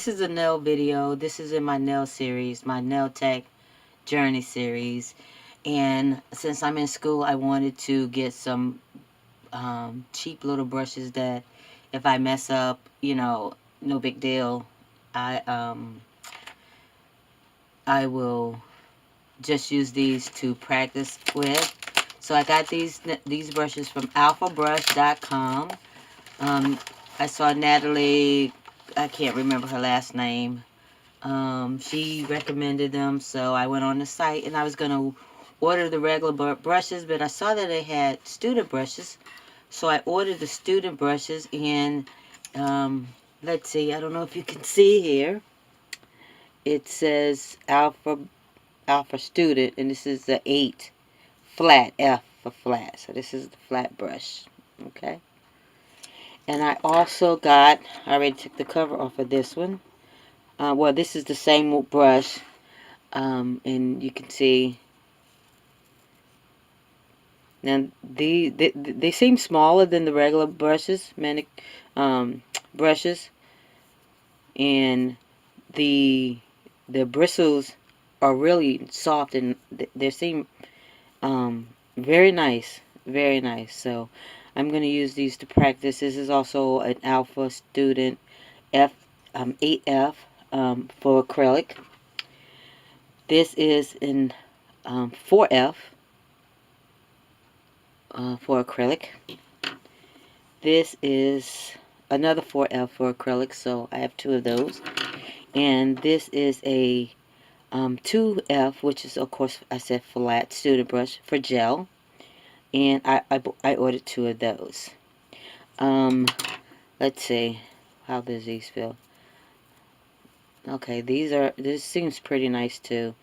this is a nail video. This is in my nail series, my nail tech journey series. And since I'm in school, I wanted to get some cheap little brushes that if I mess up, no big deal. I will just use these to practice with. So I got these brushes from alphabrush.com. I saw Natalie, I can't remember her last name. She recommended them, so I went on the site and I was going to order the regular brushes, but I saw that they had student brushes. So I ordered the student brushes, and let's see, I don't know if you can see here. It says Alpha Student, and this is the 8 flat, F for flat. So this is the flat brush, okay? And I also got, I already took the cover off of this one. Well, this is the same brush, and you can see, now they seem smaller than the regular brushes, brushes, and the bristles are really soft, and they seem very nice, very nice. So I'm going to use these to practice. This is also an Alpha Student 8F for acrylic. This is an 4F for acrylic. This is another 4F for acrylic, so I have 2 of those. And this is a 2F, which is, of course, I said flat student brush for gel. And I ordered 2 of those. Let's see. How does these feel? Okay, this seems pretty nice too.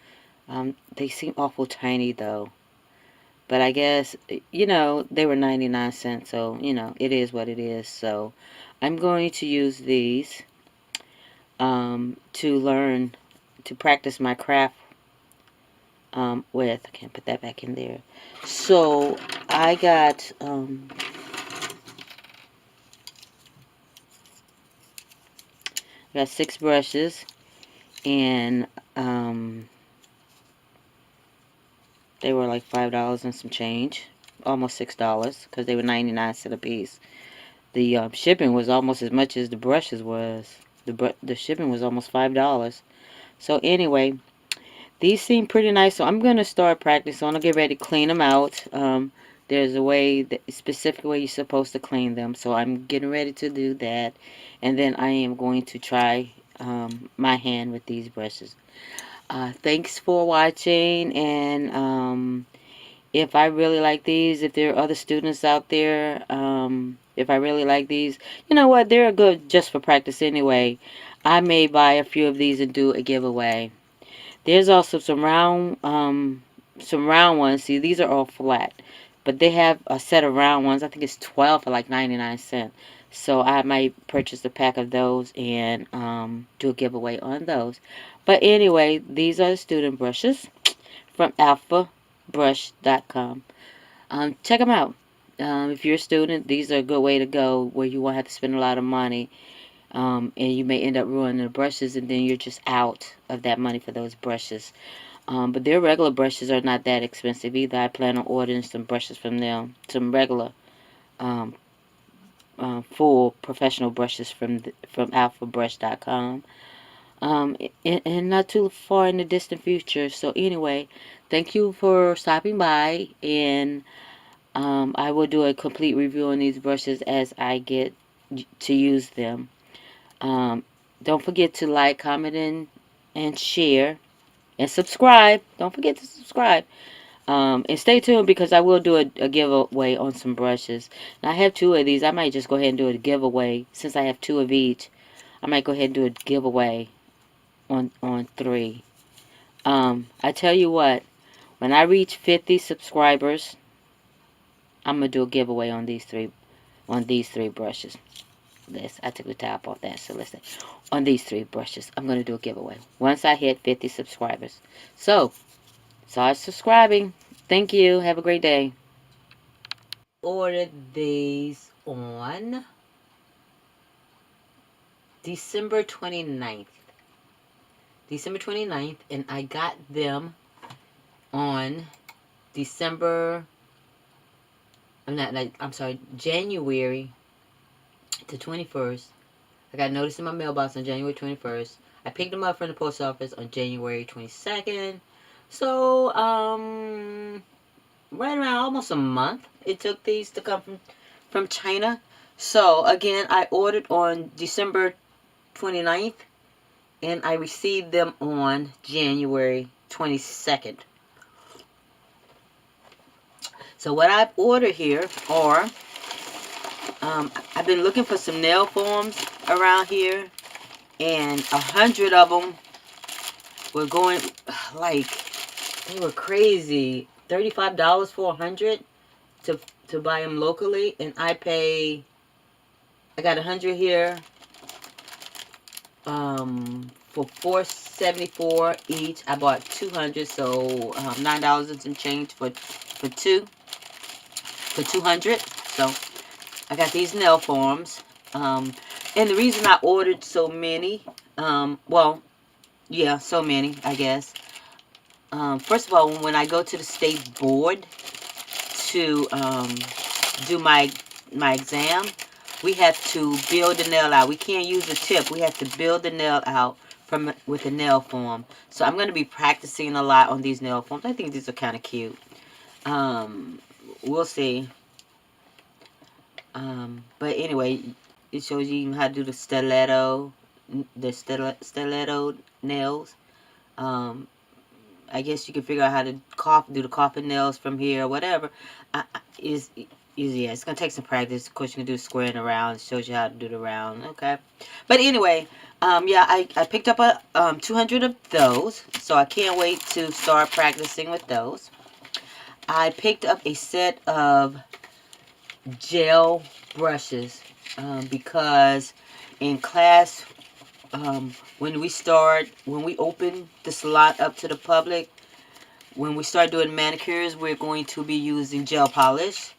They seem awful tiny though. But I guess, they were 99 cents, so, it is what it is. So I'm going to use these to practice my craft with. I can't put that back in there. So I got got 6 brushes, and they were like $5 and some change, almost $6, because they were 99 cents a piece. The shipping was almost as much as the brushes was. The shipping was almost $5. So anyway, these seem pretty nice, so I'm going to start practicing. I'm going to get ready to clean them out. There's a specific way you're supposed to clean them, so I'm getting ready to do that. And then I am going to try my hand with these brushes. Thanks for watching, and if I really like these, if there are other students out there, if I really like these, you know what, they're good just for practice anyway. I may buy a few of these and do a giveaway. There's also some round ones. See, these are all flat, but they have a set of round ones. I think it's 12 for like 99 cents. So I might purchase a pack of those and do a giveaway on those. But anyway, these are the student brushes from alphabrush.com. Check them out. If you're a student, these are a good way to go where you won't have to spend a lot of money. And you may end up ruining the brushes, and then you're just out of that money for those brushes. But their regular brushes are not that expensive either. I plan on ordering some brushes from them, some regular full professional brushes from alphabrush.com. And not too far in the distant future. So anyway, thank you for stopping by, and I will do a complete review on these brushes as I get to use them. Don't forget to like, comment, and share, and subscribe. Don't forget to subscribe. And stay tuned, because I will do a giveaway on some brushes. Now, I have 2 of these. I might just go ahead and do a giveaway. Since I have 2 of each, I might go ahead and do a giveaway on 3. I tell you what, when I reach 50 subscribers, I'm gonna do a giveaway on these three brushes. I took the top off that, so let's say on these 3 brushes, I'm gonna do a giveaway once I hit 50 subscribers. So start subscribing. Thank you. Have a great day. Ordered these on December 29th. December 29th, and I got them on December, I'm sorry, January the 21st. I got notice in my mailbox on January 21st. I picked them up from the post office on January 22nd. So, right around almost a month it took these to come from China. So, again, I ordered on December 29th, and I received them on January 22nd. So what I've ordered here are, I've been looking for some nail forms around here, and 100 of them were going, like, they were crazy. $35 for 100 to buy them locally, and I got 100 here for $4.74 each. I bought 200, so $9 and some change for 200. So I got these nail forms, and the reason I ordered so many, well, yeah, so many, I guess. First of all, when I go to the state board to do my exam, we have to build the nail out. We can't use the tip. We have to build the nail out with a nail form. So I'm going to be practicing a lot on these nail forms. I think these are kind of cute. We'll see. But anyway, it shows you how to do the stiletto nails. I guess you can figure out how to do the coffin nails from here or whatever. Yeah, it's gonna take some practice. Of course, you can do square and around. It shows you how to do the round. Okay, but anyway, yeah, I picked up 200 of those, so I can't wait to start practicing with those. I picked up a set of gel brushes because in class, when we open the salon up to the public, when we start doing manicures, we're going to be using gel polish.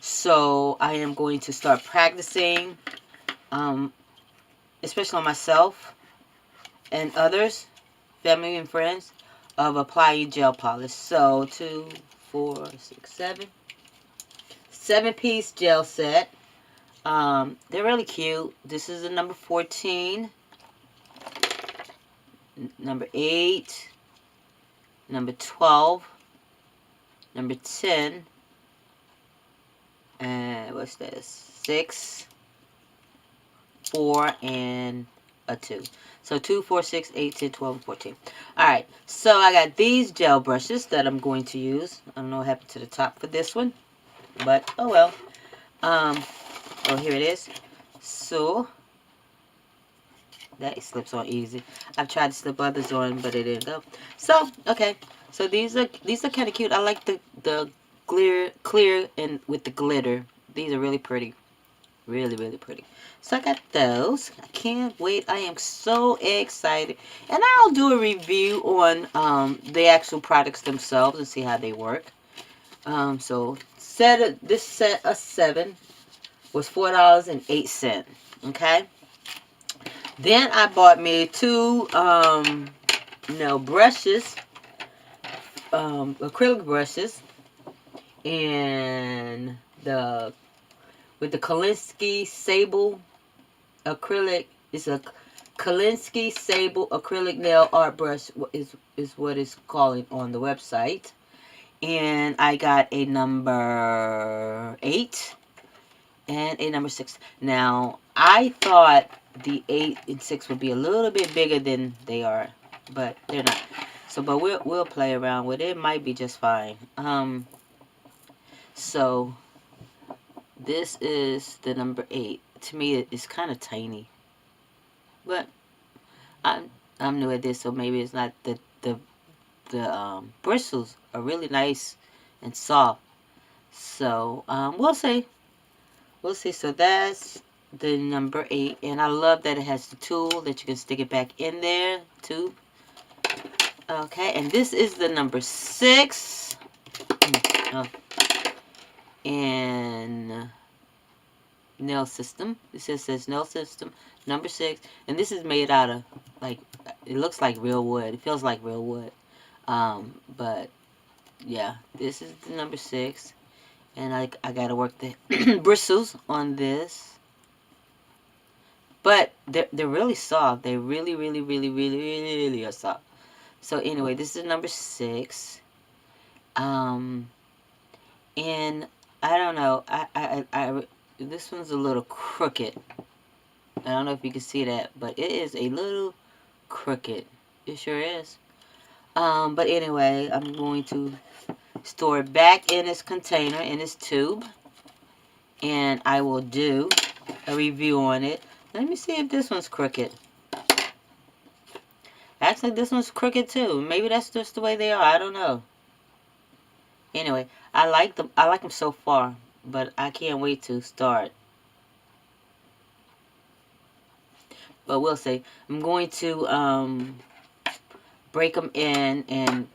So I am going to start practicing, especially on myself and others, family and friends, of applying gel polish. So 2, 4, 6, 7. 7-piece gel set. They're really cute. This is the number 14, number 8, number 12, number 10, and what's this? 6, 4, and a 2. So 2, 4, 6, 8, 10, 12, and 14. Alright, so I got these gel brushes that I'm going to use. I don't know what happened to the top for this one, but oh well. Oh, here it is. So that slips on easy. I've tried to slip others on, but it didn't go. So okay, so these are kind of cute. I like the clear and with the glitter. These are really pretty, really pretty. So I got those. I can't wait. I am so excited, and I'll do a review on the actual products themselves and see how they work. So this set of 7 was $4.08. Okay. Then I bought me 2 brushes, acrylic brushes, and with the Kolinsky Sable acrylic. It's a Kolinsky Sable acrylic nail art brush is what it's calling on the website. And I got a number 8 and a number 6. Now, I thought the 8 and 6 would be a little bit bigger than they are, but they're not. So, but we'll play around with it. It might be just fine. So this is the number 8. To me, it's kind of tiny, but I'm new at this, so maybe it's not. The bristles are really nice and soft. So we'll see. We'll see. So that's the number 8, and I love that it has the tool that you can stick it back in there too. Okay, and this is the number 6. And nail system. It says nail system number 6, and this is made out of, like, it looks like real wood. It feels like real wood. But yeah, this is the number 6, and I gotta work the bristles on this. But they're really soft. They really, really, really, really, really are soft. So anyway, this is number 6. And I don't know. This one's a little crooked. I don't know if you can see that, but it is a little crooked. It sure is. But anyway, I'm going to store it back in its container, in its tube, and I will do a review on it. Let me see if this one's crooked. Actually, this one's crooked too. Maybe that's just the way they are. I don't know. Anyway, I like them. I like them so far, but I can't wait to start. But we'll see. I'm going to break them in, and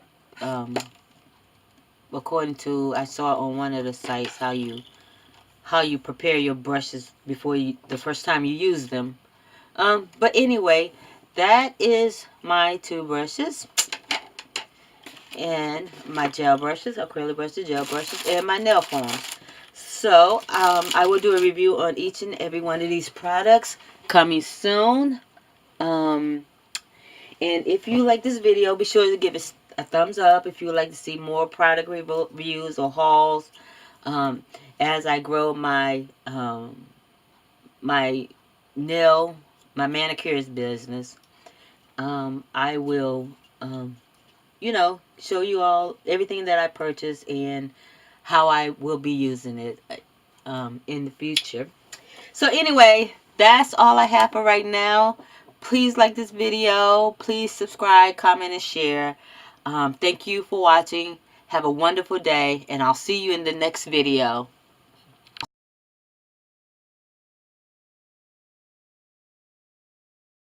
according to, I saw on one of the sites how you prepare your brushes before the first time you use them. But anyway, that is my 2 brushes, and my gel brushes, acrylic brushes, gel brushes, and my nail foams. So I will do a review on each and every one of these products coming soon. And if you like this video, be sure to give it a thumbs up if you would like to see more product reviews or hauls. As I grow my my manicurist business, I will show you all everything that I purchased and how I will be using it in the future. So anyway, that's all I have for right now. Please like this video. Please subscribe, comment, and share. Thank you for watching. Have a wonderful day, and I'll see you in the next video.